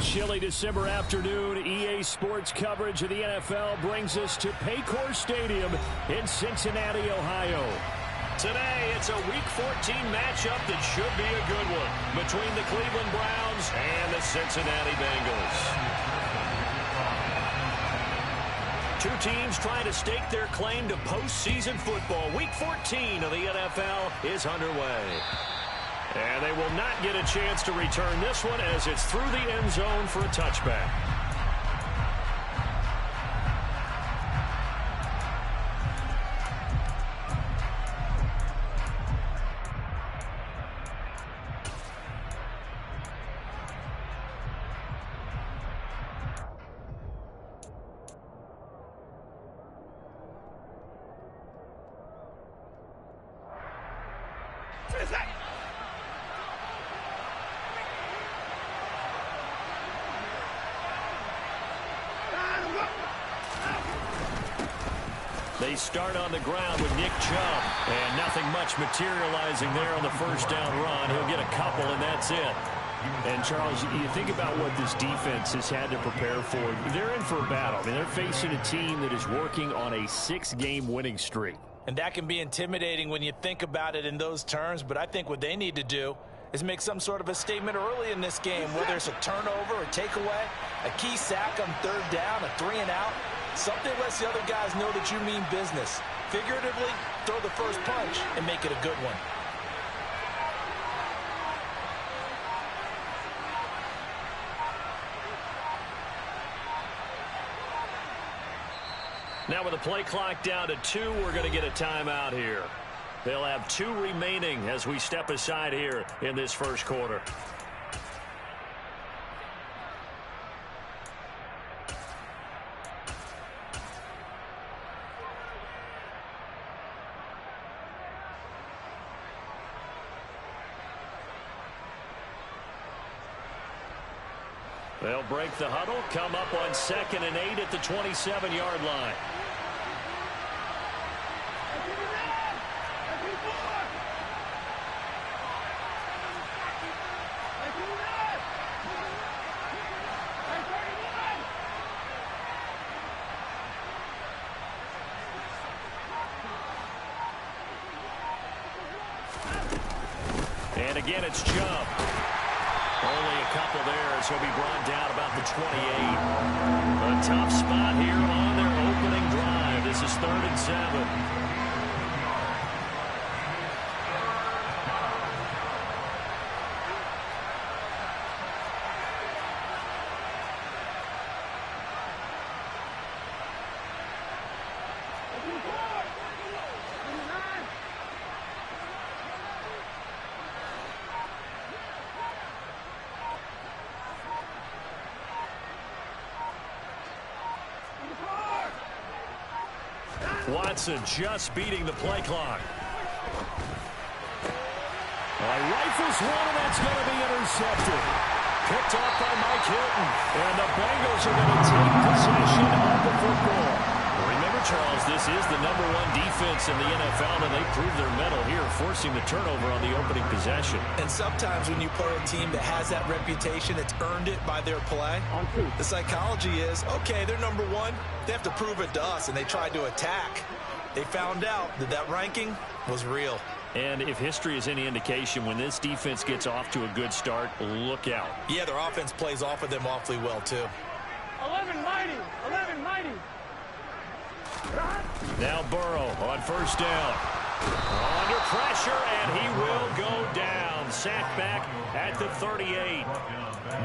chilly December afternoon, EA Sports coverage of the NFL brings us to Paycor Stadium in Cincinnati, Ohio. Today, it's a Week 14 matchup that should be a good one between the Cleveland Browns and the Cincinnati Bengals. Two teams trying to stake their claim to postseason football. Week 14 of the NFL is underway. And they will not get a chance to return this one as it's through the end zone for a touchback. They start on the ground with Nick Chubb, and nothing much materializing there on the first down run. He'll get a couple, and that's it. And, Charles, you think about what this defense has had to prepare for. They're in for a battle. I mean, they're facing a team that is working on a 6-game winning streak. And that can be intimidating when you think about it in those terms, but I think what they need to do is make some sort of a statement early in this game, whether it's a turnover, a takeaway, a key sack on third down, a 3-and-out. Something lets the other guys know that you mean business. Figuratively, throw the first punch and make it a good one. Now with the play clock down to 2, we're going to get a timeout here. They'll have 2 remaining as we step aside here in this first quarter. They'll break the huddle, come up on 2nd and 8 at the 27-yard line. And again, it's Chubb. Only a couple there as he'll be brought down about the 28. A tough spot here on their opening drive. This is 3rd and 7. Watson just beating the play clock. Rifles one, and that's going to be intercepted. Picked off by Mike Hilton. And the Bengals are going to take possession of the football. Remember, Charles, this is the #1 defense in the NFL, and they proved their mettle here, forcing the turnover on the opening possession. And sometimes when you play a team that has that reputation, it's earned it by their play. The psychology is, okay, they're #1. They have to prove it to us, and they tried to attack. They found out that that ranking was real. And if history is any indication, when this defense gets off to a good start, look out. Yeah, their offense plays off of them awfully well, too. 11 mighty, 11 mighty. Now Burrow on first down. Under pressure, and he will go down. Sacked back at the 38.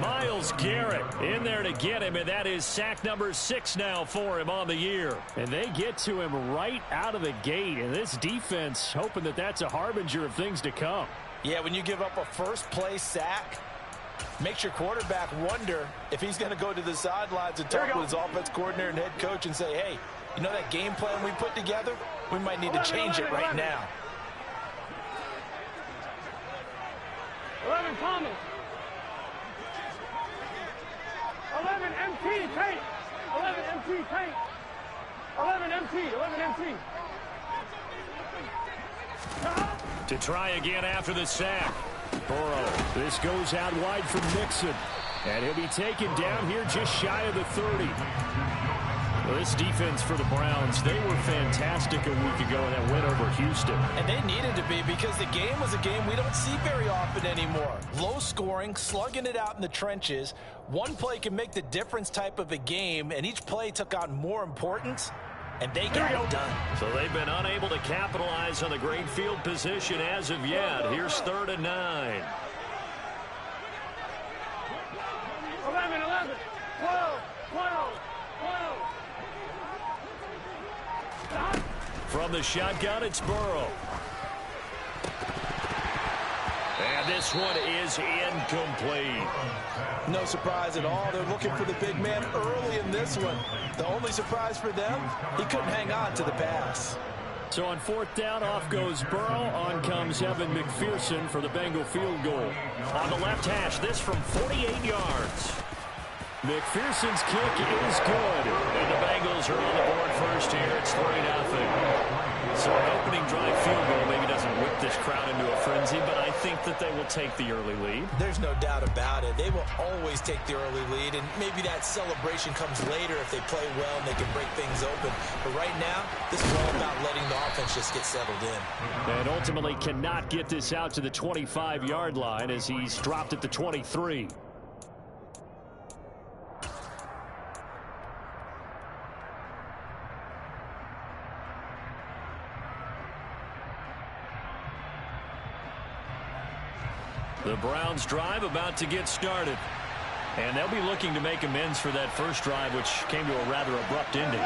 Myles Garrett in there to get him, and that is sack number 6 now for him on the year. And they get to him right out of the gate, and this defense hoping that that's a harbinger of things to come. Yeah, when you give up a first-play sack, makes your quarterback wonder if he's going to go to the sidelines and talk with his offense coordinator and head coach and say, hey, you know that game plan we put together? We might need to change it right now. 11 Thomas. 11 MT tape. 11 MT tape. 11 MT. 11 MT. To try again after the sack. Burrow. This goes out wide from Mixon. And he'll be taken down here just shy of the 30. Well, this defense for the Browns, they were fantastic a week ago in that win over Houston. And they needed to be, because the game was a game we don't see very often anymore. Low scoring, slugging it out in the trenches. One play can make the difference type of a game, and each play took on more importance, and they got it done. So they've been unable to capitalize on the great field position as of yet. Here's 3rd and 9. 11, 11, 12, 12, 12. From the shotgun, it's Burrow. And this one is incomplete. No surprise at all. They're looking for the big man early in this one. The only surprise for them, he couldn't hang on to the pass. So on 4th down, off goes Burrow. On comes Evan McPherson for the Bengal field goal. On the left hash, this from 48 yards. McPherson's kick is good. And the Bengals are on the board first here. It's 3-0. So an opening drive field goal maybe doesn't whip this crowd into a frenzy, but I think that they will take the early lead. There's no doubt about it. They will always take the early lead, and maybe that celebration comes later if they play well and they can break things open. But right now, this is all about letting the offense just get settled in. And ultimately cannot get this out to the 25-yard line as he's dropped at the 23. The Browns drive about to get started. And they'll be looking to make amends for that first drive, which came to a rather abrupt ending.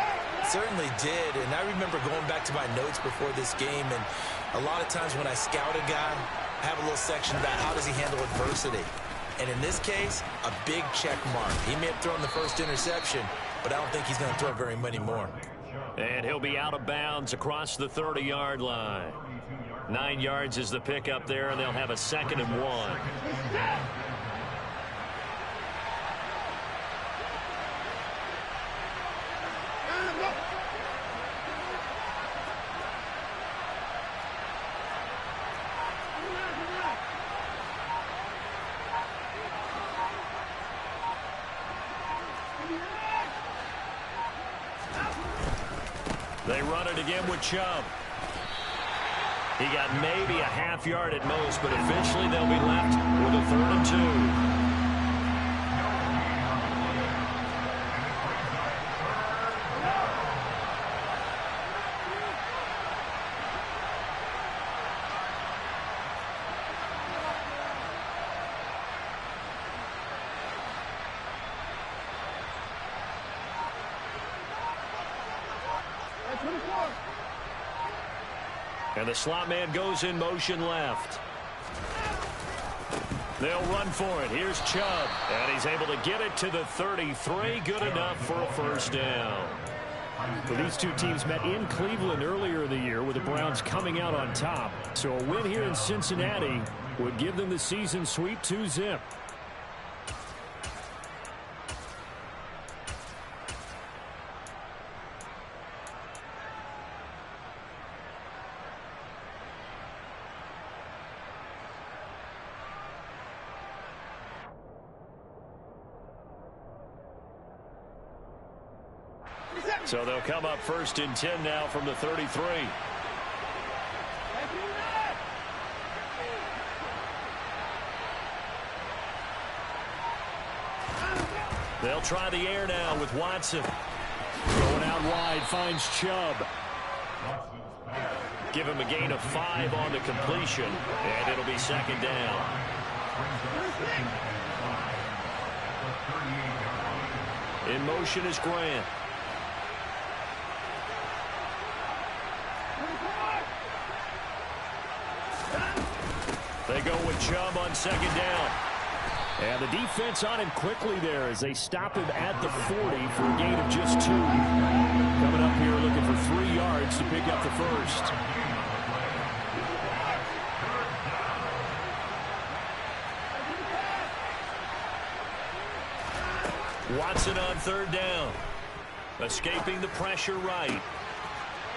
Certainly did, and I remember going back to my notes before this game, and a lot of times when I scout a guy, I have a little section about how does he handle adversity. And in this case, a big check mark. He may have thrown the first interception, but I don't think he's going to throw very many more. And he'll be out of bounds across the 30-yard line. 9 yards is the pickup there, and they'll have a 2nd and 1. They run it again with Chubb. He got maybe a half yard at most, but eventually they'll be left with a 3rd and 2. And the slot man goes in motion left. They'll run for it. Here's Chubb. And he's able to get it to the 33. Good enough for a first down. Well, these two teams met in Cleveland earlier in the year with the Browns coming out on top. So a win here in Cincinnati would give them the season sweep 2-zip. So they'll come up 1st and 10 now from the 33. They'll try the air now with Watson. Going out wide, finds Chubb. Give him a gain of 5 on the completion, and it'll be 2nd down. In motion is Grant. They go with Chubb on 2nd down. And the defense on him quickly there as they stop him at the 40 for a gain of just 2. Coming up here looking for 3 yards to pick up the first. Watson on 3rd down. Escaping the pressure right.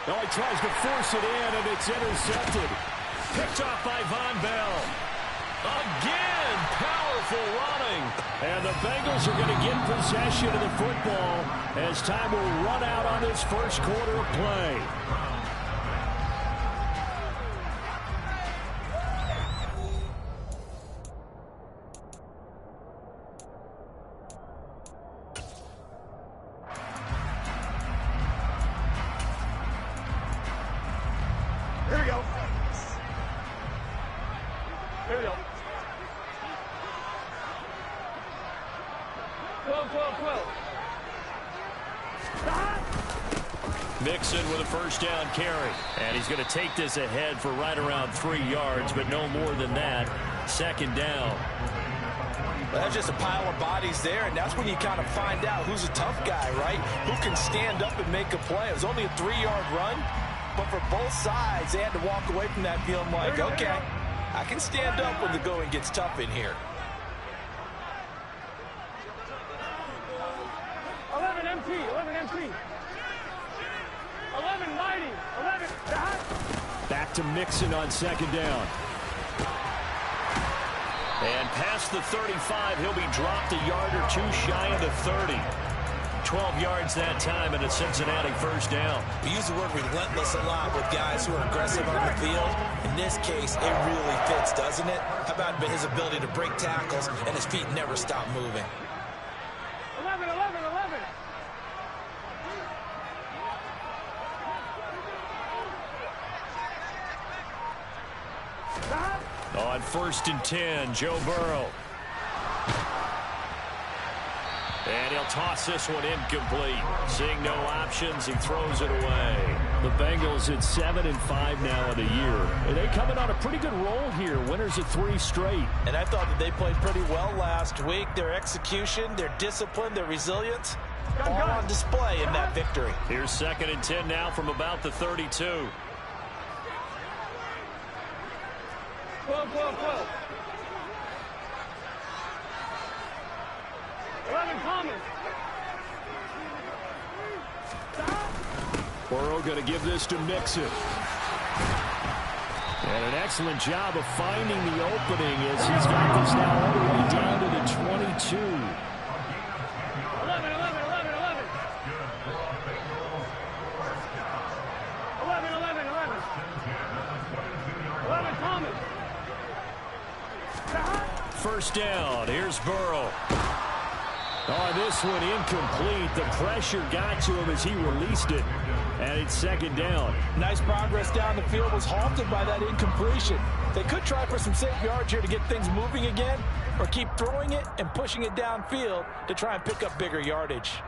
Oh, he tries to force it in, and it's intercepted. Picked off by Von Bell. Again, powerful running. And the Bengals are going to get possession of the football as time will run out on this first quarter of play. Here we go. Here we go. 12, 12, 12. Mixon with a first down carry. And he's going to take this ahead for right around 3 yards, but no more than that. Second down. Well, that's just a pile of bodies there, and that's when you kind of find out who's a tough guy, right? Who can stand up and make a play. It was only a 3-yard run, but for both sides, they had to walk away from that feeling like, okay, I can stand up when the going gets tough in here. 11 MT, 11 MT. 11 mighty, 11 dot. Back to Mixon on second down. And past the 35, he'll be dropped a yard or two shy of the 30. 12 yards that time and a Cincinnati first down. We use the word relentless a lot with guys who are aggressive on the field. In this case, it really fits, doesn't it? How about his ability to break tackles and his feet never stop moving? 11, 11, 11. Dot. On 1st and 10, Joe Burrow. And he'll toss this one incomplete. Seeing no options, he throws it away. The Bengals at 7-5 now in the year. And they coming on a pretty good roll here. Winners of 3 straight. And I thought that they played pretty well last week. Their execution, their discipline, their resilience, all on display in that victory. Here's 2nd and 10 now from about the 32. 12, 12, 12. 11 Thomas. Burrow going to give this to Mixon. And an excellent job of finding the opening as he's got this now all the way down to the 22. 11, 11, 11, 11. 11, 11, 11. 11 Thomas. First down. Here's Burrow. Oh, this one incomplete. The pressure got to him as he released it. And it's 2nd down. Nice progress down the field was halted by that incompletion. They could try for some safe yards here to get things moving again, or keep throwing it and pushing it downfield to try and pick up bigger yardage.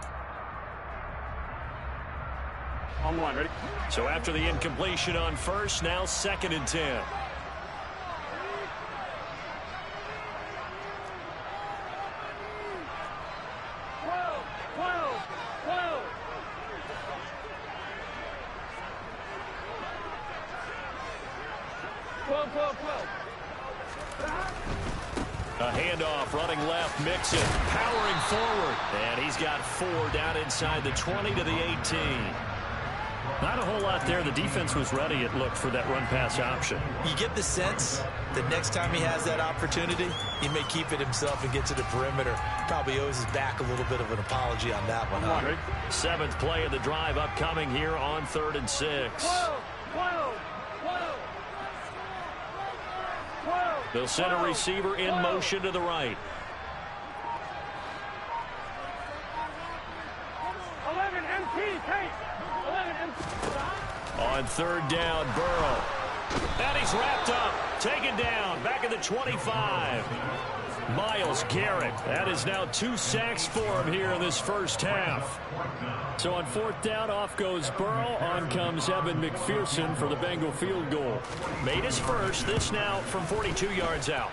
On one, ready? So after the incompletion on 1st, now 2nd and 10. 12, 12, 12. A handoff, running left, Mixon, powering forward. And he's got 4 down inside the 20 to the 18. Not a whole lot there. The defense was ready, it looked, for that run-pass option. You get the sense that next time he has that opportunity, he may keep it himself and get to the perimeter. Probably owes his back a little bit of an apology on that one. Huh? 7th play of the drive upcoming here on 3rd and 6. 12, 12, 12. 12. They'll send a receiver in motion to the right. 11 MT, Tate. 11 MT. On 3rd down, Burrow. And he's wrapped up, taken down, back at the 25. Myles Garrett. That is now 2 sacks for him here in this first half. So on 4th down, off goes Burrow. On comes Evan McPherson for the Bengal field goal. Made his first, this now from 42 yards out.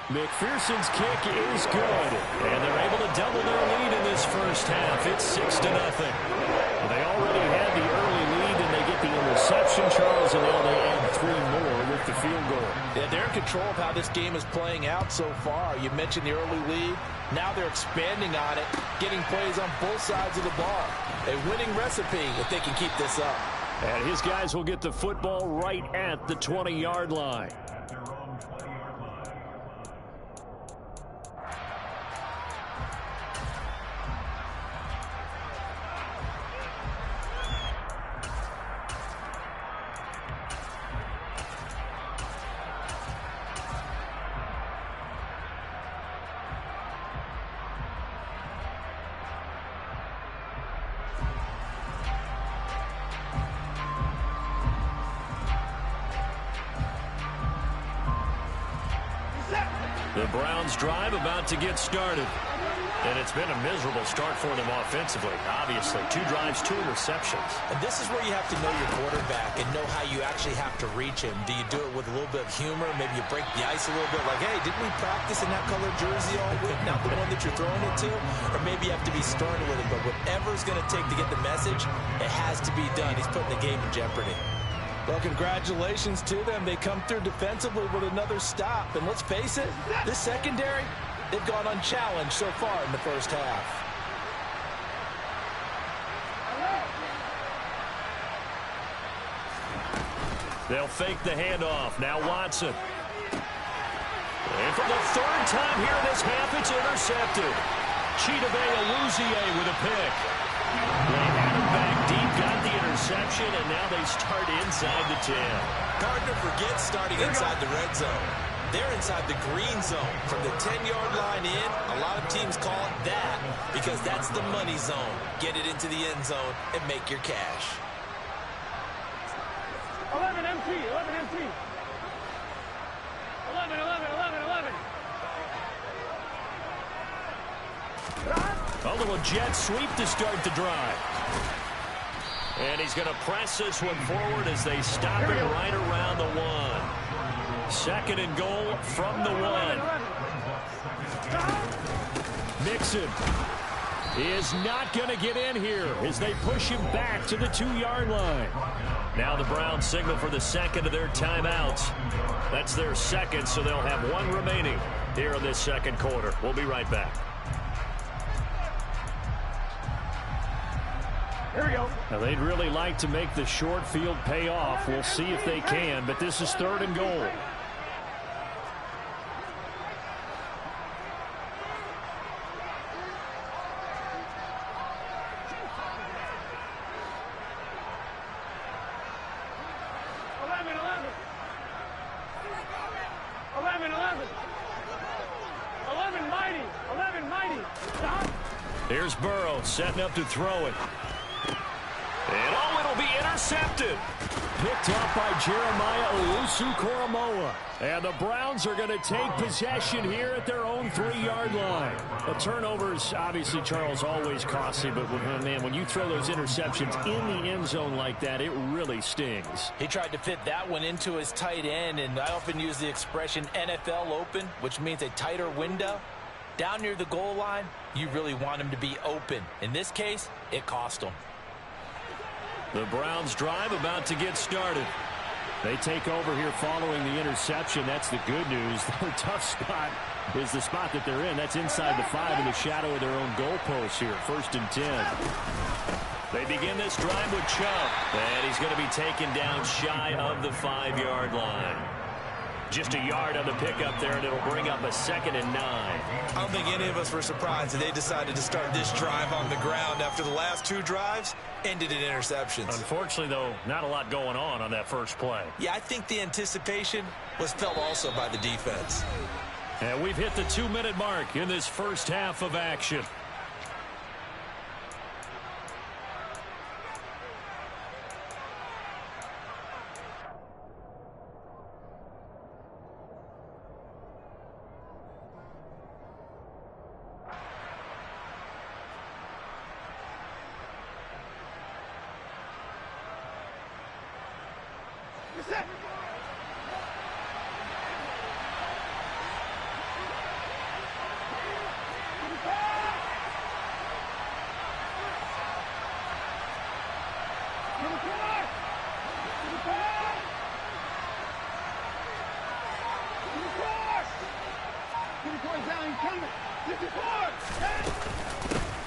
McPherson's kick is good. And they're able to double their lead in this first half. It's 6-0. They already had the early lead, and they get the interception, Charles, and now they add 3 more with the field goal. Yeah, they're in control of how this game is playing out so far. You mentioned the early lead. Now they're expanding on it, getting plays on both sides of the ball. A winning recipe if they can keep this up. And his guys will get the football right at the 20-yard line. The Browns drive about to get started. And it's been a miserable start for them offensively. Obviously, 2 drives, 2 interceptions. And this is where you have to know your quarterback and know how you actually have to reach him. Do you do it with a little bit of humor? Maybe you break the ice a little bit like, hey, didn't we practice in that color jersey all week? Not the one that you're throwing it to? Or maybe you have to be stern with him. But whatever it's going to take to get the message, it has to be done. He's putting the game in jeopardy. Well, congratulations to them. They come through defensively with another stop. And let's face it, this secondary, they've gone unchallenged so far in the first half. They'll fake the handoff. Now Watson. And for the 3rd time here in this half, it's intercepted. Chidobe Awuzie with a pick. They had him back deep, got the interception, and now they start inside the 10. Gardner forgets starting inside the red zone. They're inside the green zone. From the 10-yard line in, a lot of teams call it that because that's the money zone. Get it into the end zone and make your cash. 11 MT, 11 MT. 11, 11, 11, 11. A little jet sweep to start the drive. And he's going to press this one forward as they stop it right around the 1. 2nd and goal from the 1. Mixon is not going to get in here as they push him back to the 2-yard line. Now the Browns signal for the 2nd of their timeouts. That's their 2nd, so they'll have 1 remaining here in this 2nd quarter. We'll be right back. Here we go. Now, they'd really like to make the short field pay off. We'll see if they can, but this is 3rd and goal. Here's Burrow setting up to throw it. And it'll be intercepted. Picked up by Jeremiah Owusu-Koramoah. And the Browns are going to take possession here at their own 3-yard line. The turnovers, obviously, Charles, always costly. But, when you throw those interceptions in the end zone like that, it really stings. He tried to fit that one into his tight end. And I often use the expression NFL open, which means a tighter window. Down near the goal line, you really want him to be open. In this case, it cost him. The Browns drive about to get started. They take over here following the interception. That's the good news. Their tough spot is the spot that they're in. That's inside the 5 in the shadow of their own goalpost here. 1st and 10. They begin this drive with Chubb. And he's going to be taken down shy of the 5-yard line. Just a yard on the pickup there, and it'll bring up a 2nd and 9. I don't think any of us were surprised that they decided to start this drive on the ground after the last 2 drives ended in interceptions. Unfortunately, though, not a lot going on that first play. Yeah, I think the anticipation was felt also by the defense. And we've hit the 2-minute mark in this first half of action.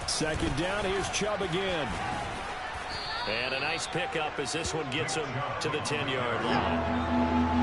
Second down, here's Chubb again. And a nice pickup as this one gets him to the 10-yard line.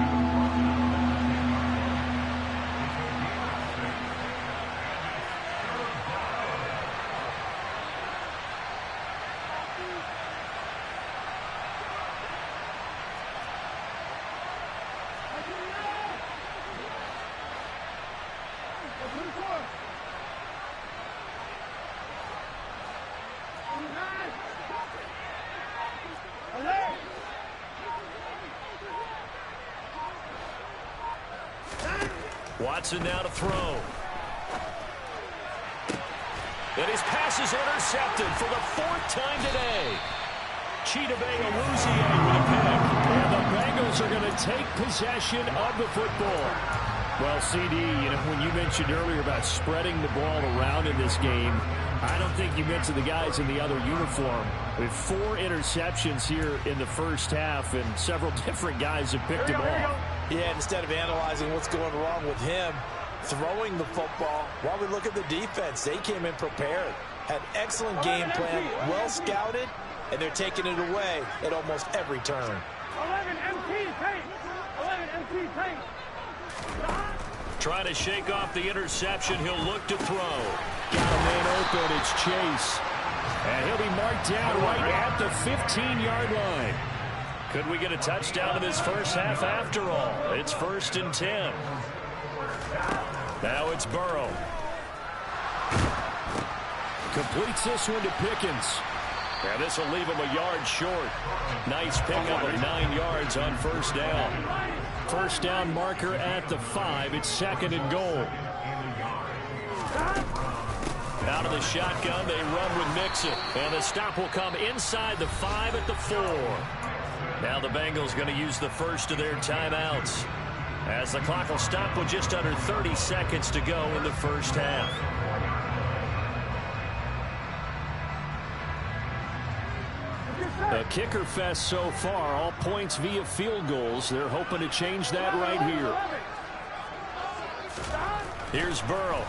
Watson now to throw. And his pass is intercepted for the 4th time today. Chidobe Awuzie with a pick. And the Bengals are going to take possession of the football. Well, CD, when you mentioned earlier about spreading the ball around in this game, I don't think you mentioned the guys in the other uniform. With 4 interceptions here in the first half, and several different guys have picked him off. Yeah, instead of analyzing what's going wrong with him, throwing the football, while we look at the defense, they came in prepared, had excellent game plan, well scouted, and they're taking it away at almost every turn. 11 MT, take. 11 MT, take. Trying to shake off the interception. He'll look to throw. Got a man open. It's Chase. And he'll be marked down right at the 15-yard line. Could we get a touchdown in this first half after all? It's 1st and 10. Now it's Burrow. Completes this one to Pickens. And this will leave him a yard short. Nice pickup of 9 yards on first down. First down marker at the 5. It's 2nd and goal. Out of the shotgun, they run with Mixon. And the stop will come inside the 5 at the 4. Now the Bengals going to use the first of their timeouts, as the clock will stop with just under 30 seconds to go in the first half. A kicker fest so far, all points via field goals. They're hoping to change that right here. Here's Burrow.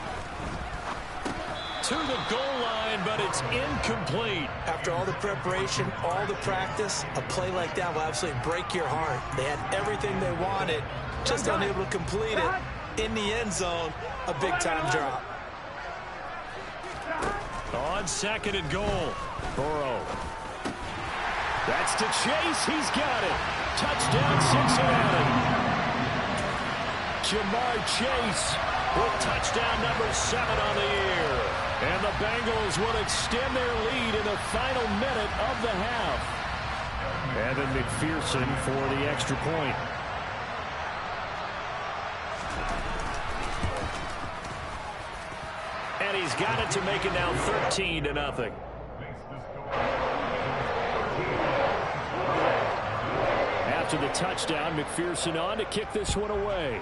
To the goal line, but it's incomplete. After all the preparation, all the practice, a play like that will absolutely break your heart. They had everything they wanted, just unable to complete it. In the end zone, a big-time drop. On 2nd and goal, Burrow. That's to Chase. He's got it. Touchdown, Cincinnati. Jamar Chase with touchdown number 7 on the year. And the Bengals will extend their lead in the final minute of the half. Evan McPherson for the extra point. And he's got it to make it now 13-0. After the touchdown, McPherson on to kick this one away.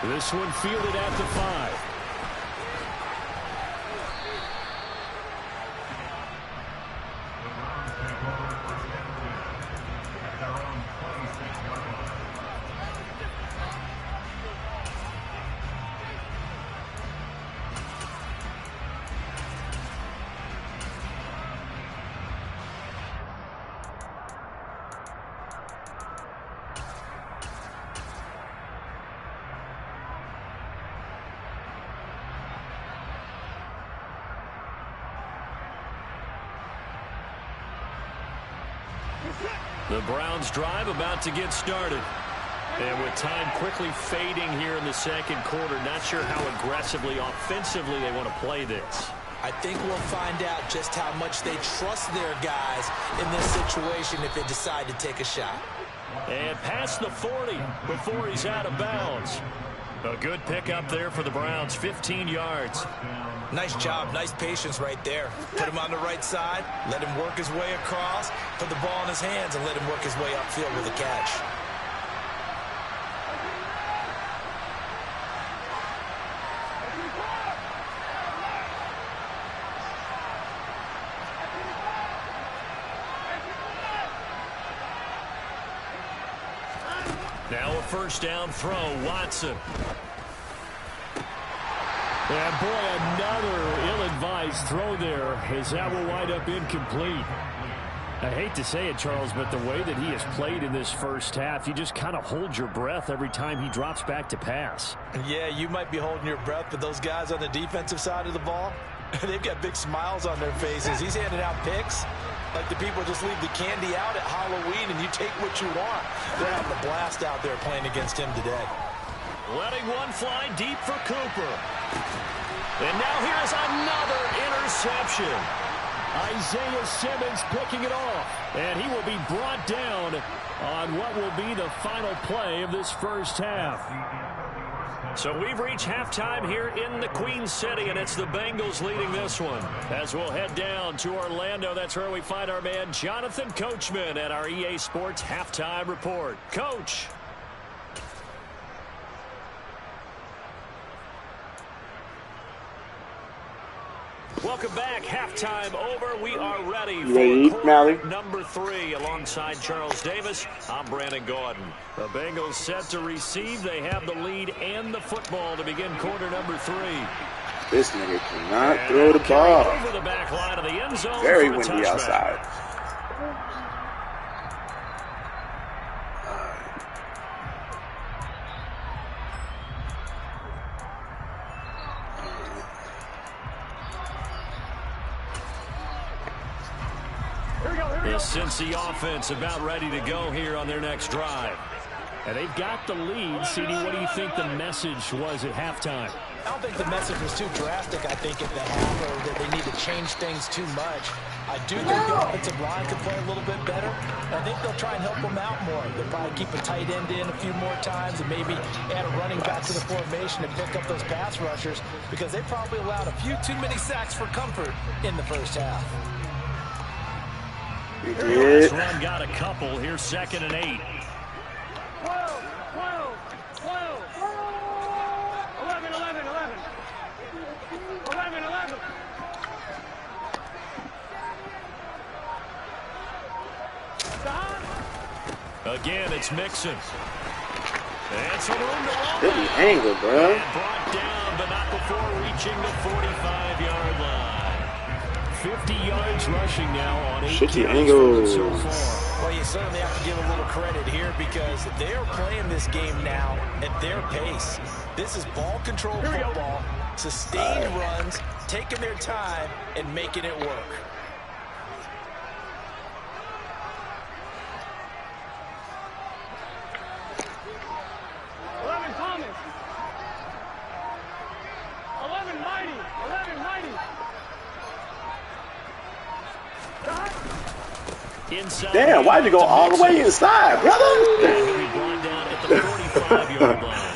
This one fielded at the 5. The Browns drive about to get started. And with time quickly fading here in the second quarter, not sure how aggressively, offensively they want to play this. I think we'll find out just how much they trust their guys in this situation if they decide to take a shot. And past the 40 before he's out of bounds. A good pickup there for the Browns, 15 yards. Nice job, nice patience right there. Put him on the right side, let him work his way across, put the ball in his hands, and let him work his way upfield with a catch. Now a first down throw, Watson. And boy, another ill-advised throw there, as that will wind up incomplete. I hate to say it, Charles, but the way that he has played in this first half, you just kind of hold your breath every time he drops back to pass. Yeah, you might be holding your breath, but those guys on the defensive side of the ball, they've got big smiles on their faces. He's handing out picks like the people just leave the candy out at Halloween and you take what you want. They're having a blast out there playing against him today. Letting one fly deep for Cooper. And now here's another interception. Isaiah Simmons picking it off. And he will be brought down on what will be the final play of this first half. So we've reached halftime here in the Queen City, and it's the Bengals leading this one. As we'll head down to Orlando, that's where we find our man Jonathan Coachman at our EA Sports Halftime Report. Coach. Welcome back. Halftime over. We are ready for quarter number 3 alongside Charles Davis. I'm Brandon Gordon. The Bengals set to receive. They have the lead and the football to begin quarter number 3. This nigga cannot throw the ball. Over the back line of the end zone. Very windy outside. The Cincy offense about ready to go here on their next drive. And they've got the lead. CD, what do you think the message was at halftime? I don't think the message was too drastic, I think, at the half, or that they need to change things too much. I do think the offensive line could play a little bit better. And I think they'll try and help them out more. They'll probably keep a tight end in a few more times and maybe add a running back to the formation and pick up those pass rushers, because they probably allowed a few too many sacks for comfort in the first half. This run got a couple. Here's 2nd and 8. 12, 12, 12. 11, 11, 11. 11, 11. Again, it's Mixon. And some room to roll. Good angle, bro. And brought down, but not before reaching the 45-yard line. 50 yards rushing now on 8 angles so far. Well, you certainly have to give a little credit here, because they're playing this game now at their pace. This is ball control football, sustained runs, taking their time and making it work. Inside. Damn, why'd you go all the way inside, brother? He'll be brought down at the 45-yard line.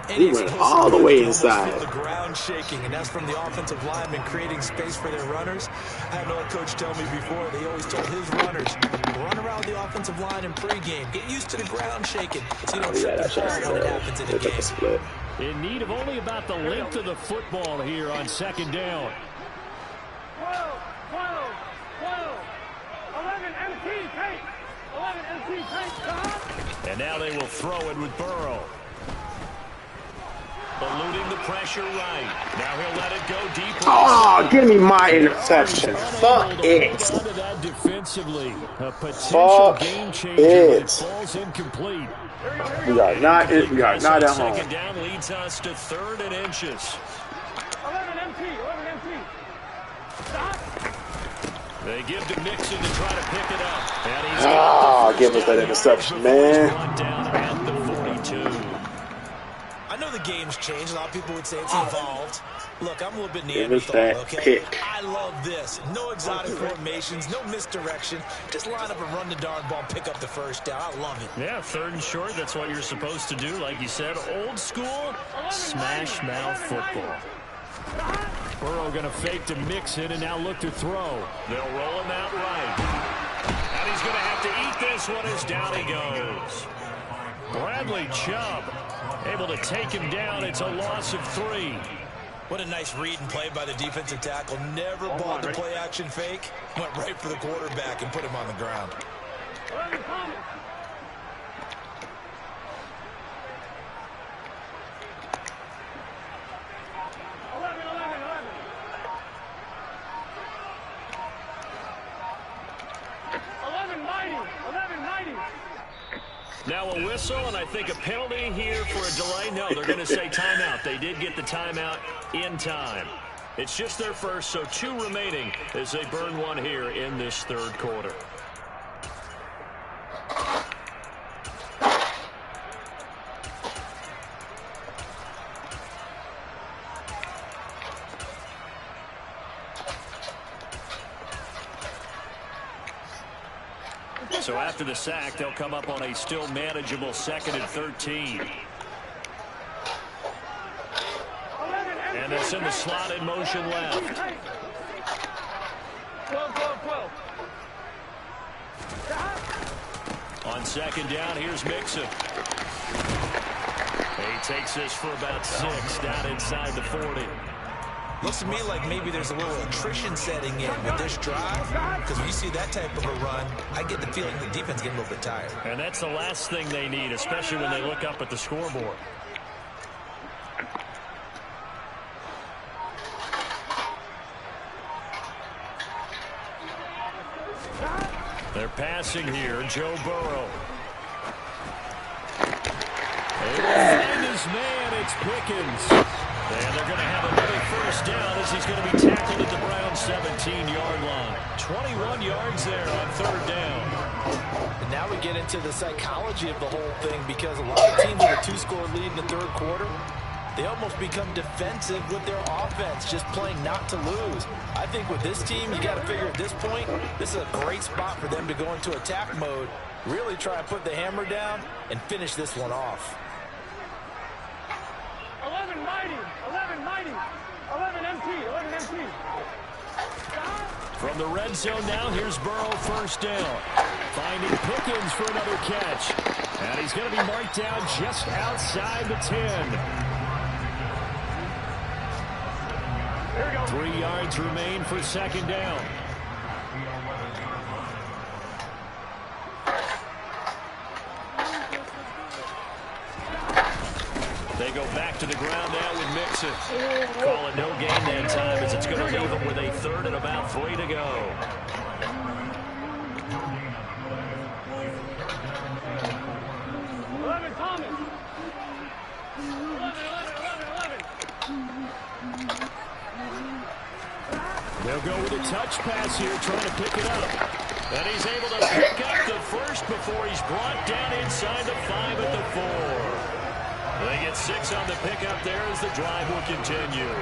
He went all the way inside. The ground shaking, and that's from the offensive lineman creating space for their runners. I had an old coach tell me before, they always told his runners, run around the offensive line in pregame. Get used to the ground shaking, so you don't trip the ball when it happens in the game. In need of only about the length of the football here on 2nd down. 12, 12, 12. 11 MT tape. 11 MT tape. And now they will throw it with Burrow. Eluding the pressure right. Now he'll let it go deep. Oh, give me my interception. Fuck it. Defensively, a potential game changer, but falls incomplete. We are not at home. 2nd down leads us to 3rd and inches. 11 MT. 11 MT. Stop. They give to Mixon to try to pick it up. And he's give us that interception, man. Down at the 42. I know the game's changed. A lot of people would say it's evolved. Look, I'm a little bit Neanderthal, that okay? pick. I love this. No exotic formations, no misdirection. Just line up and run the darn ball, pick up the first down. I love it. Yeah, 3rd and short. That's what you're supposed to do. Like you said, old school smash mouth football. Burrow going to fake to Mixon and now look to throw. They'll roll him out right. And he's going to have to eat this one as down he goes. Bradley Chubb able to take him down. It's a loss of 3. What a nice read and play by the defensive tackle. Never bought the play action fake. Went right for the quarterback and put him on the ground. 11 Thomas. 11, 11, 11. 11-90. Now a whistle, and I think a penalty here for a delay. No, they're going to say timeout. They did get the timeout in time. It's just their first, so 2 remaining as they burn one here in this 3rd quarter. So after the sack, they'll come up on a still manageable 2nd and 13. And they'll send the slot in motion left. 12. On 2nd down, here's Mixon. He takes this for about 6 down inside the 40. Looks to me like maybe there's a little attrition setting in with this drive, because when you see that type of a run, I get the feeling the defense getting a little bit tired. And that's the last thing they need, especially when they look up at the scoreboard. They're passing here. Joe Burrow. They will find his man. It's Pickens. And they're going to have another 1st down as he's going to be tackled at the Browns' 17-yard line. 21 yards there on 3rd down. And now we get into the psychology of the whole thing, because a lot of teams with a 2-score lead in the 3rd quarter, they almost become defensive with their offense, just playing not to lose. I think with this team, you got to figure at this point, this is a great spot for them to go into attack mode, really try and put the hammer down and finish this one off. 11 MT. From the red zone now, here's Burrow 1st down. Finding Pickens for another catch. And he's going to be marked down just outside the 10. 3 yards remain for 2nd down. They go back to the ground now with Mixon. Call it no gain that time, as it's going to leave them with a 3rd and about 3 to go. Thomas. 11. They'll go with a touch pass here, trying to pick it up. And he's able to pick up the 1st before he's brought down inside the 5 at the 4. They get 6 on the pickup there as the drive will continue.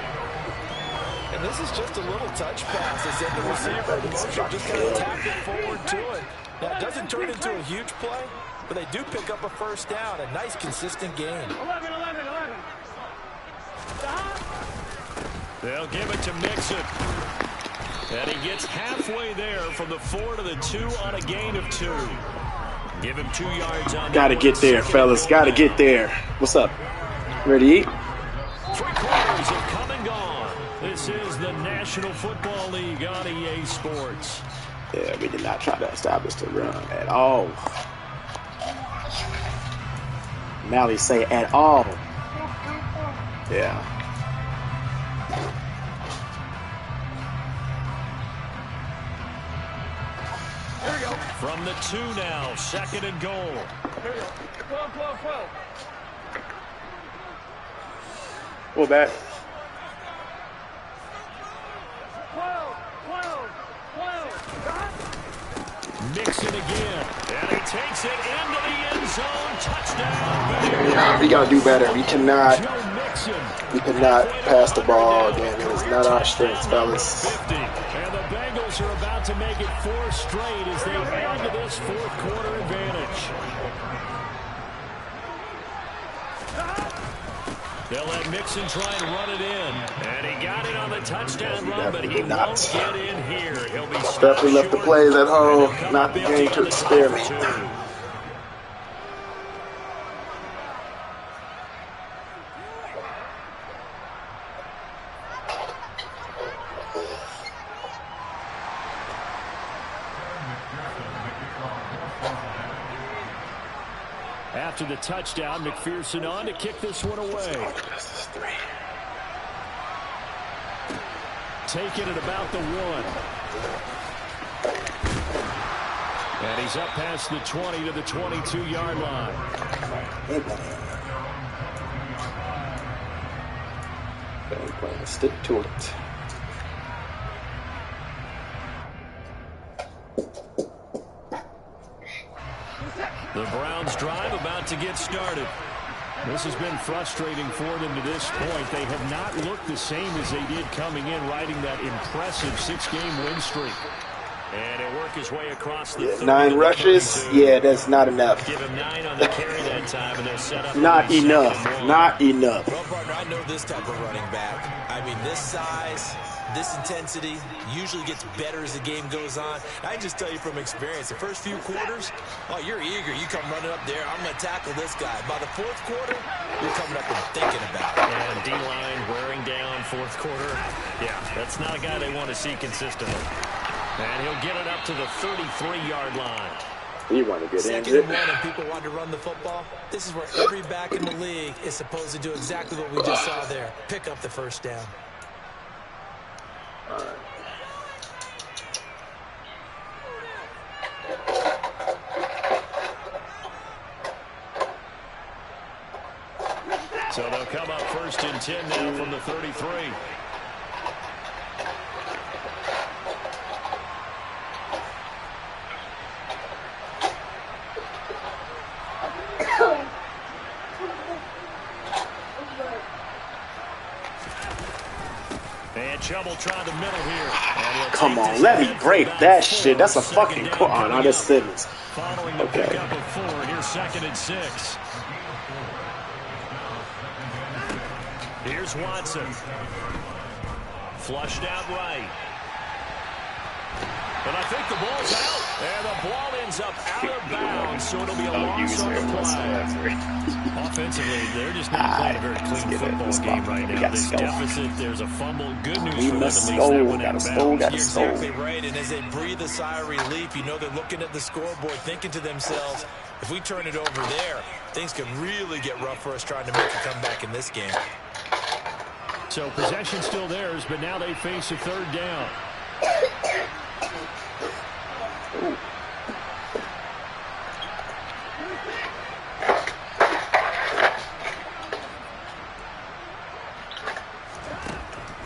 And this is just a little touch pass. They send the receiver in motion, just kind of tap it forward to it. Now, it doesn't turn into a huge play, but they do pick up a 1st down, a nice, consistent gain. 11. They'll give it to Mixon. And he gets halfway there from the 4 to the 2 on a gain of 2. Give him 2 yards on. Gotta get there, fellas. Gotta get there. What's up? Ready to eat? 3 quarters have come and gone. This is the National Football League on EA Sports. Yeah, we did not try to establish the run at all. Mally say at all. Yeah. Here we go. From the 2 now, 2nd and goal. Here we go. 12. Pull back. 12. Mixon again. And he takes it into the end zone. Touchdown. Yeah, we gotta do better. We cannot Joe Mixon. pass the ball again. It is not our strength, fellas. 50. And the Bengals are about to make it 4 straight as they add to this 4th quarter advantage. They'll let Mixon try and run it in. And he got it on the touchdown run, but he won't get in here. He'll be Definitely left the plays at home, not the game to experiment. After the touchdown, McPherson on to kick this one away. Taking it about the 1. And he's up past the 20 to the 22-yard line. Stick to it. The Browns drive about to get started. This has been frustrating for them to this point. They have not looked the same as they did coming in, riding that impressive 6-game win streak. And he'll work his way across the 9 rushes? Yeah, that's not enough. Give him 9 on the carry that time, and they'll set up. Not enough. Not enough. Well, partner, I know this type of running back. I mean, this size, this intensity usually gets better as the game goes on. I can just tell you from experience, the first few quarters, oh, you're eager. You come running up there, I'm going to tackle this guy. By the fourth quarter, you're coming up and thinking about it. And D-line wearing down fourth quarter. Yeah, that's not a guy they want to see consistently. And he'll get it up to the 33-yard line. You want to get Second and 1 and people want to run the football. This is where every back in the league is supposed to do exactly what we just saw there. Pick up the first down. All right. So they'll come up 1st and 10 now from the 33. And Chubb try the middle here. Come on, let me break that shit. That's a fucking call. Oh, no, that's Simmons. Following the pickup of 4, here's 2nd and 6. Here's Watson. Flushed out right. But I think the ball's out. And the ball ends up out of bounds, so it'll be a loss on the play. Offensively, they're just not playing a very clean football game right now. This deficit, there's a fumble. Good news for them, at least that one out of bounds. You're exactly right, and as they breathe a sigh of relief, you know they're looking at the scoreboard, thinking to themselves, if we turn it over there, things could really get rough for us trying to make a comeback in this game. So possession still theirs, but now they face a 3rd down. Ooh.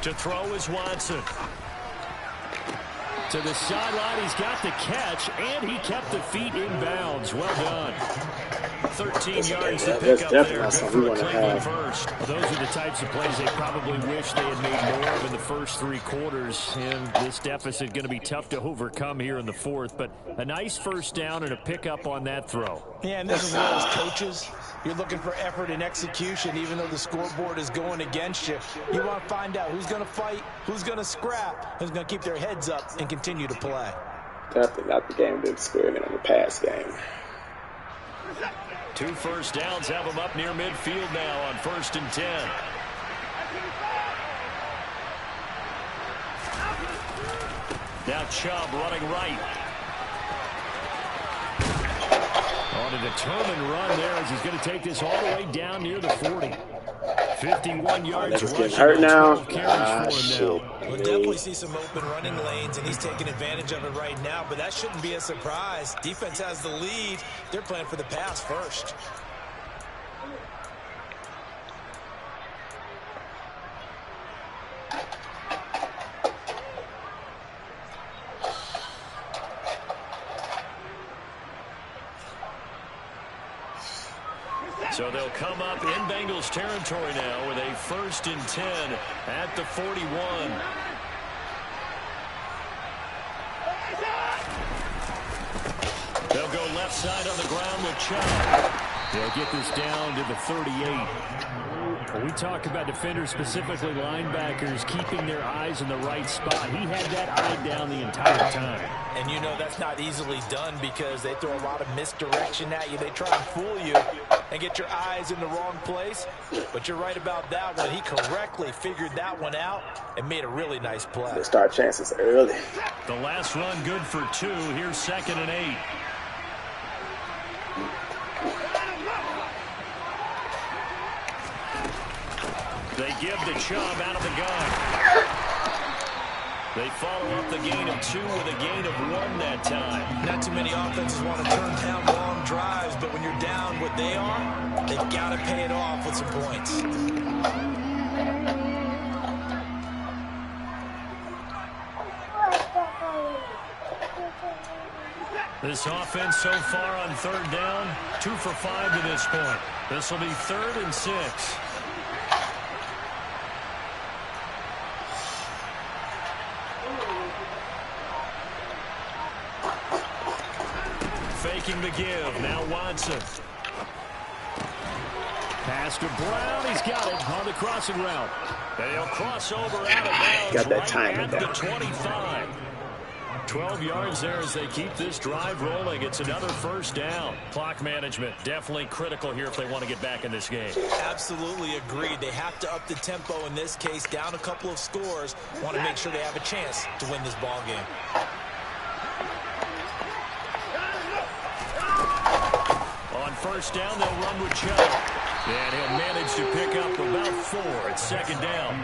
To throw is Watson. To the sideline, he's got the catch, and he kept the feet in bounds. Well done. 13 yards to pick up there. Good for a Cleveland first. Those are the types of plays they probably wish they had made more of in the first 3 quarters. And this deficit going to be tough to overcome here in the 4th. But a nice first down and a pickup on that throw. Yeah, and this is where as coaches, you're looking for effort and execution, even though the scoreboard is going against you. You want to find out who's going to fight, who's going to scrap, who's going to keep their heads up and continue to play. Definitely not the game to experiment on the pass game. 2 first downs have them up near midfield now on 1st and 10. Now Chubb running right. On a determined run there as he's going to take this all the way down near the 40. 51 yards. He's getting hurt now. We'll definitely see some open running lanes, and he's taking advantage of it right now, but that shouldn't be a surprise. Defense has the lead. They're playing for the pass first. So they'll come up in Bengals territory now with a 1st and 10 at the 41. They'll go left side on the ground with Chubb. They'll get this down to the 38. When we talk about defenders, specifically linebackers, keeping their eyes in the right spot, he had that eye down the entire time. And you know that's not easily done because they throw a lot of misdirection at you. They try and fool you and get your eyes in the wrong place. But you're right about that one. He correctly figured that one out and made a really nice play. They start chances early. The last run good for 2. Here's 2nd and 8. They give to Chubb out of the gun. They follow up the gain of 2 with a gain of 1 that time. Not too many offenses want to turn down long drives, but when you're down what they are, they've got to pay it off with some points. This offense so far on 3rd down, 2 for 5 to this point. This will be 3rd and 6. taking the give. Now Watson. Pass to Brown. He's got it on the crossing route. And he'll cross over out of bounds Got that right time at in the there. 25. 12 yards there as they keep this drive rolling. It's another first down. Clock management definitely critical here if they want to get back in this game. Absolutely agreed. They have to up the tempo in this case, down a couple of scores. Want to make sure they have a chance to win this ball game. On first down, they'll run with Chubb. And he'll manage to pick up about 4 at second down.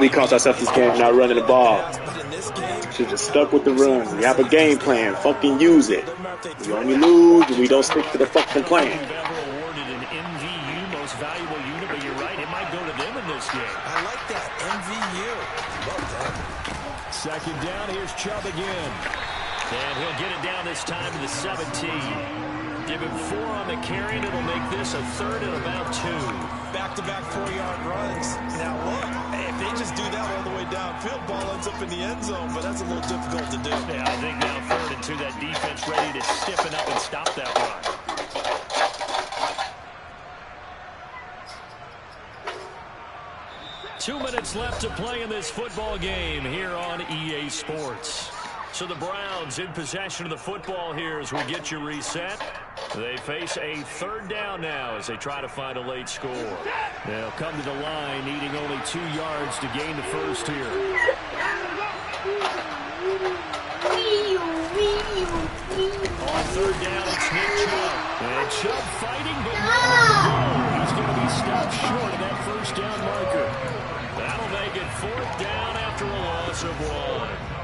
We cost ourselves this game not running the ball. Should just stuck with the run. We have a game plan. Fucking use it. We only lose when we don't stick to the fucking plan. We've ever awarded an MVU, most valuable unit, but you're right, it might go to them in this game. I like that. MVU. Well done. Second down, here's Chubb again. And he'll get it down this time to the 17. Give him 4 on the carry, and it'll make this a third and about 2. Back-to-back 4-yard runs. Now look, if they just do that all the way downfield, ball ends up in the end zone, but that's a little difficult to do. Yeah, I think now 3rd and 2, that defense ready to stiffen up and stop that run. Two minutes left to play in this football game here on EA Sports. So the Browns in possession of the football here as we get you reset. They face a third down now as they try to find a late score. They'll come to the line needing only 2 yards to gain the first here. On third down, it's Nick Chubb. And Chubb fighting, but nowhere to go. He's going to be stopped short of that first down marker. That'll make it 4th down after a loss of 1.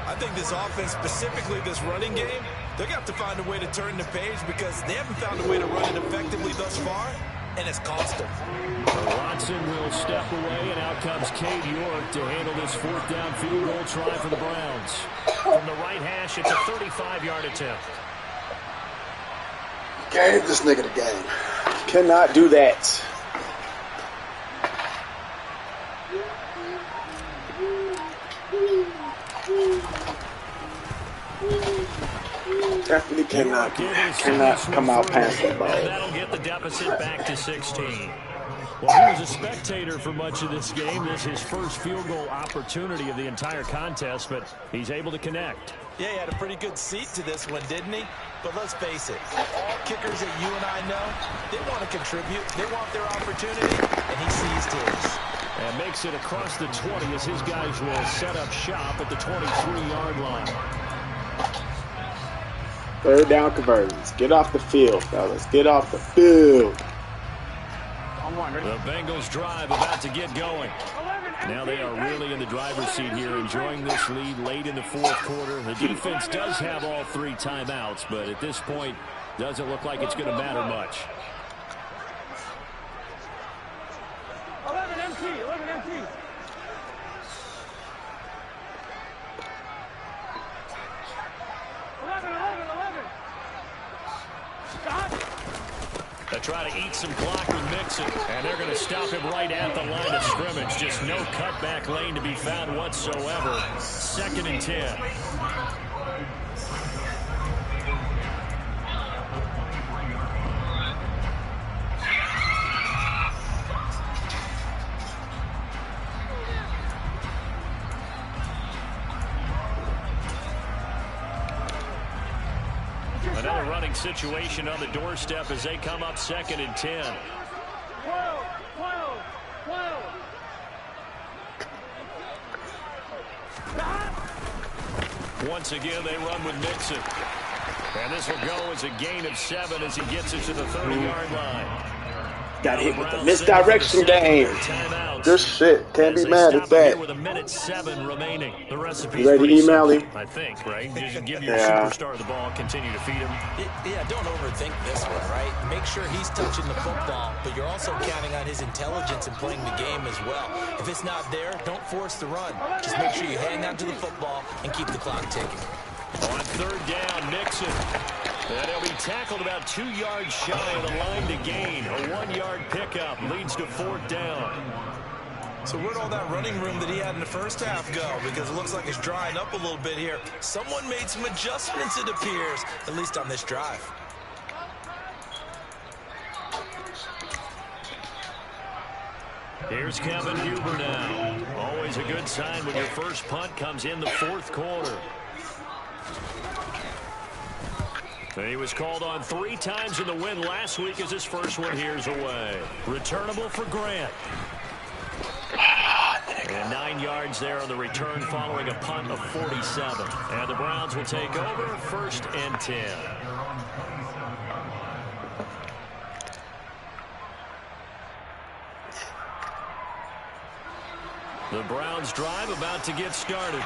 I think this offense, specifically this running game, they're going to have to find a way to turn the page because they haven't found a way to run it effectively thus far, and it's cost them. Watson will step away, and out comes Cade York to handle this 4th down field goal try for the Browns. From the right hash, it's a 35-yard attempt. Gave this nigga the game. Cannot do that. Definitely cannot come out past that ball. And that'll get the deficit back to 16. Well, he was a spectator for much of this game. This is his first field goal opportunity of the entire contest, but he's able to connect. Yeah, he had a pretty good seat to this one, didn't he? But let's face it, all kickers that you and I know, they want to contribute. They want their opportunity, and he seized his. And makes it across the 20 as his guys will set up shop at the 23-yard line. Third down conversions. Get off the field, fellas. Get off the field. The Bengals drive about to get going. Now they are really in the driver's seat here, enjoying this lead late in the 4th quarter. The defense does have all 3 timeouts, but at this point, doesn't look like it's going to matter much. 11 MT, 11 MT. They try to eat some clock with Mixon, and they're going to stop him right at the line of scrimmage. Just no cutback lane to be found whatsoever. 2nd and 10. Another running situation on the doorstep as they come up 2nd and 10. 12, 12, 12. Once again, they run with Mixon. And this will go as a gain of 7 as he gets it to the 30-yard line. Got hit with the misdirection game. Good shit. Can't be mad at that. With 1:07 remaining. The recipe. You ready to email him? I think, right? Just give your superstar the ball, continue to feed him. Yeah, don't overthink this one, right? Make sure he's touching the football, but you're also counting on his intelligence and playing the game as well. If it's not there, don't force the run. Just make sure you hang on to the football and keep the clock ticking. On 3rd down, Mixon. And he'll be tackled about 2 yards shy of the line to gain. A 1-yard pickup leads to 4th down. So where'd all that running room that he had in the first half go? Because it looks like it's drying up a little bit here. Someone made some adjustments, it appears, at least on this drive. Here's Kevin Huber now. Always a good sign when your first punt comes in the fourth quarter. And he was called on 3 times in the win last week as his first one here's away. Returnable for Grant. And 9 yards there on the return following a punt of 47. And the Browns will take over 1st and 10. The Browns drive about to get started.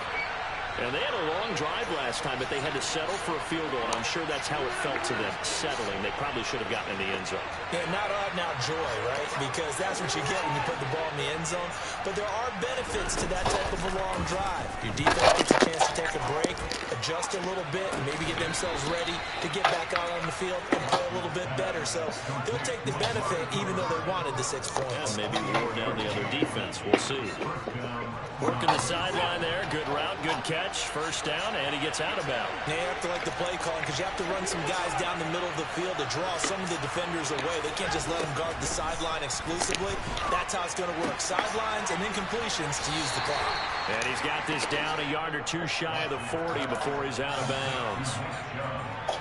And they had a long drive last time, but they had to settle for a field goal, and I'm sure that's how it felt to them, settling. They probably should have gotten in the end zone. Yeah, not out-and-out joy, right? Because that's what you get when you put the ball in the end zone. But there are benefits to that type of a long drive. Your defense gets a chance to take a break, adjust a little bit, and maybe get themselves ready to get back out on the field and play a little bit better. So they'll take the benefit even though they wanted the 6 points. Yeah, maybe wore down the other defense. We'll see. Working the sideline there. Good route, good catch. First down, and he gets out of bounds. You have to like the play calling because you have to run some guys down the middle of the field to draw some of the defenders away. They can't just let them guard the sideline exclusively. That's how it's going to work. Sidelines and then completions to use the clock. And he's got this down a yard or 2 shy of the 40 before he's out of bounds.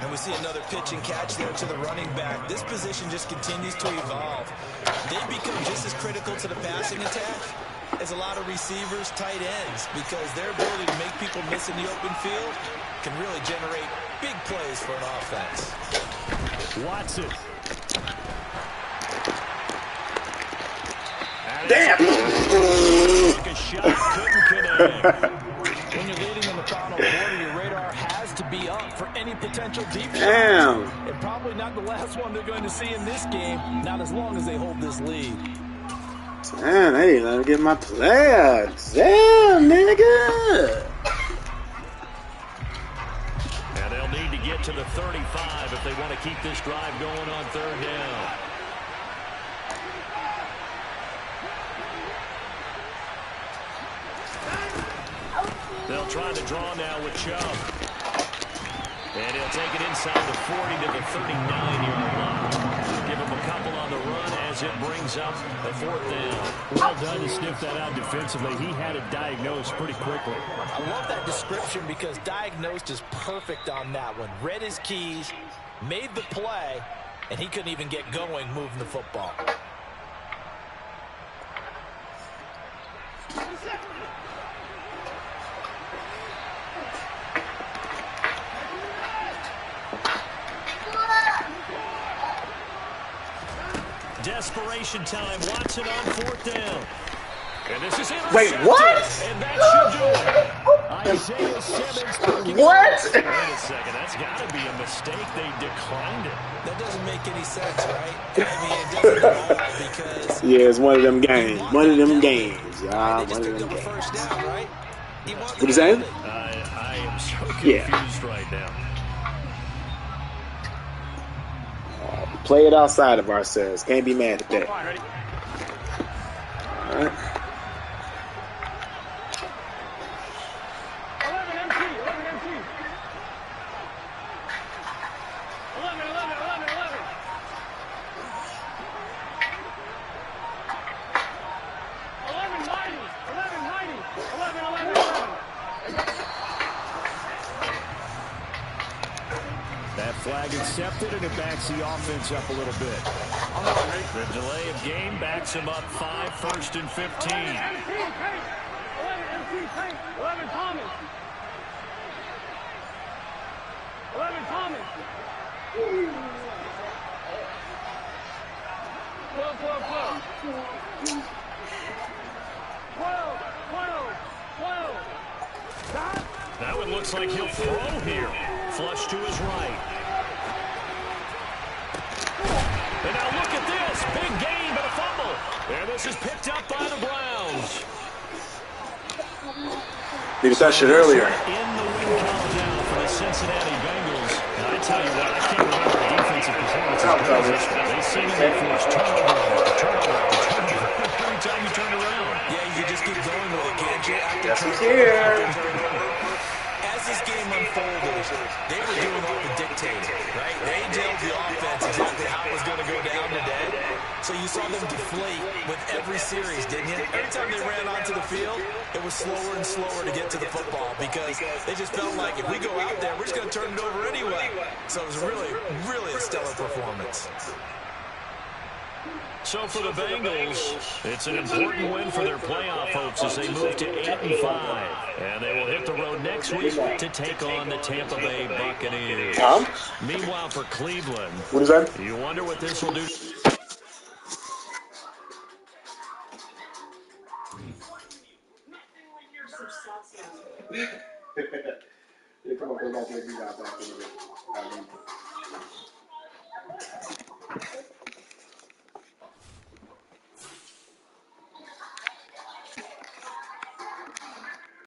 And we see another pitch and catch there to the running back. This position just continues to evolve. They become just as critical to the passing attack as a lot of receivers, tight ends, because their ability to make people miss in the open field can really generate big plays for an offense. Watson. Damn! Took a shot, couldn't connect. When you're leading in the final quarter, your radar has to be up for any potential deep shots. Damn! And probably not the last one they're going to see in this game, not as long as they hold this lead. Damn, I didn't let him get my player. Damn, nigga. And they'll need to get to the 35 if they want to keep this drive going on 3rd down. They'll try the draw now with Chubb. And he'll take it inside the 40 to the 39-yard line. Give him a couple on the run as it brings up a 4th down. Well done to sniff that out defensively. He had it diagnosed pretty quickly. I love that description because diagnosed is perfect on that one. Read his keys, made the play, and he couldn't even get going moving the football. Desperation time. Watson on 4th down. And this is intercepted. Wait, what? And that should do it. Isaiah Simmons. What? Wait a second. That's got to be a mistake. They declined it. That doesn't make any sense, right? I mean, it doesn't at all because... Yeah, it's one of them games. One of them games, y'all. They just picked up a first down, right? What you saying? I am so Yeah. confused right now. Play it outside of ourselves. Can't be mad at that. All right, ready? All right. 11 MT, 11 MT. 11, 11, 11, 11. 11, 90, 11, 90, 11, 11, 11. That flag accepted, and it backs the offense up a little bit. The delay of game backs him up 5, 1st and 15. 11 MT, Tank. 11 Thomas. 11 Thomas. 12, 12, 12. 12, 12, 12. Stop. That one looks like he'll throw here. Flush to his right. And now look at this. Big gain, but a fumble. And this is picked up by the Browns. Needed that shit earlier. In the win countdown for the Cincinnati Bengals. And I tell you what, I can't remember a defensive performance as good as this one. They seemingly forced turnover after turnover after turnover every time you turn around. Yeah, you Yes, he's here. As this game unfolded, they were doing all the dictating, right? They told the offense exactly how it was going to go down today. So you saw them deflate with every series, didn't you? Every time they ran onto the field, it was slower and slower to get to the football because they just felt like if we go out there, we're just going to turn it over anyway. So it was really, really a stellar performance. So for the Bengals, it's an important win for their playoff hopes as they move to 8-5. And they will hit the road next week to take on the Tampa Bay Buccaneers. Tom? Meanwhile, for Cleveland, What is that? you wonder what this will do. Come on, go back there. You got that.